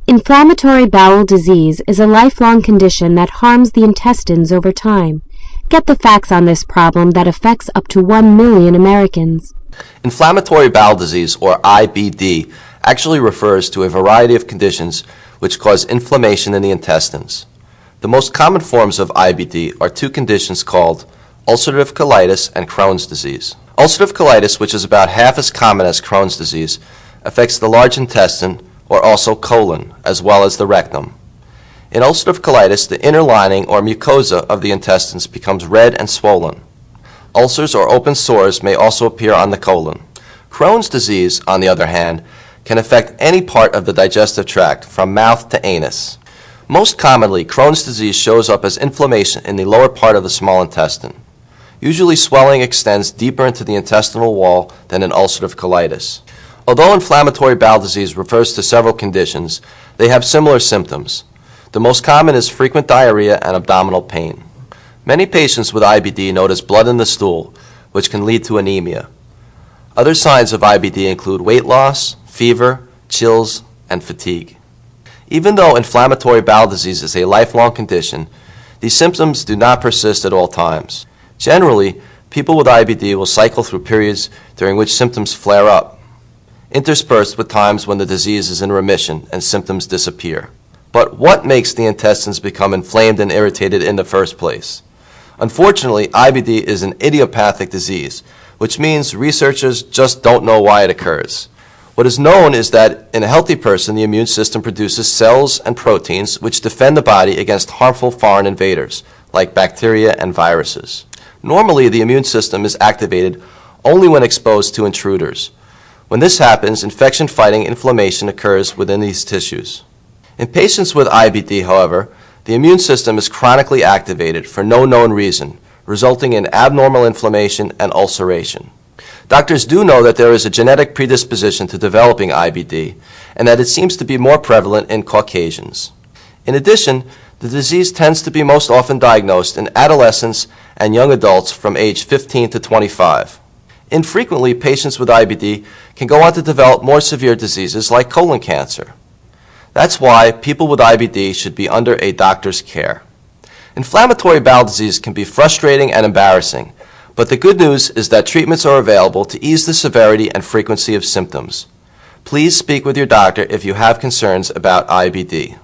Inflammatory bowel disease is a lifelong condition that harms the intestines over time. Get the facts on this problem that affects up to 1 million Americans. Inflammatory bowel disease, or IBD, actually refers to a variety of conditions which cause inflammation in the intestines. The most common forms of IBD are two conditions called ulcerative colitis and Crohn's disease. Ulcerative colitis, which is about half as common as Crohn's disease, affects the large intestine, or also colon, as well as the rectum. In ulcerative colitis, the inner lining or mucosa of the intestines becomes red and swollen. Ulcers or open sores may also appear on the colon. Crohn's disease, on the other hand, can affect any part of the digestive tract, from mouth to anus. Most commonly, Crohn's disease shows up as inflammation in the lower part of the small intestine. Usually swelling extends deeper into the intestinal wall than in ulcerative colitis. Although inflammatory bowel disease refers to several conditions, they have similar symptoms. The most common is frequent diarrhea and abdominal pain. Many patients with IBD notice blood in the stool, which can lead to anemia. Other signs of IBD include weight loss, fever, chills, and fatigue. Even though inflammatory bowel disease is a lifelong condition, these symptoms do not persist at all times. Generally, people with IBD will cycle through periods during which symptoms flare up, interspersed with times when the disease is in remission and symptoms disappear. But what makes the intestines become inflamed and irritated in the first place? Unfortunately, IBD is an idiopathic disease, which means researchers just don't know why it occurs. What is known is that in a healthy person, the immune system produces cells and proteins which defend the body against harmful foreign invaders, like bacteria and viruses. Normally, the immune system is activated only when exposed to intruders. When this happens, infection-fighting inflammation occurs within these tissues. In patients with IBD, however, the immune system is chronically activated for no known reason, resulting in abnormal inflammation and ulceration. Doctors do know that there is a genetic predisposition to developing IBD, and that it seems to be more prevalent in Caucasians. In addition, the disease tends to be most often diagnosed in adolescents and young adults from age 15 to 25. Infrequently, patients with IBD can go on to develop more severe diseases like colon cancer. That's why people with IBD should be under a doctor's care. Inflammatory bowel disease can be frustrating and embarrassing, but the good news is that treatments are available to ease the severity and frequency of symptoms. Please speak with your doctor if you have concerns about IBD.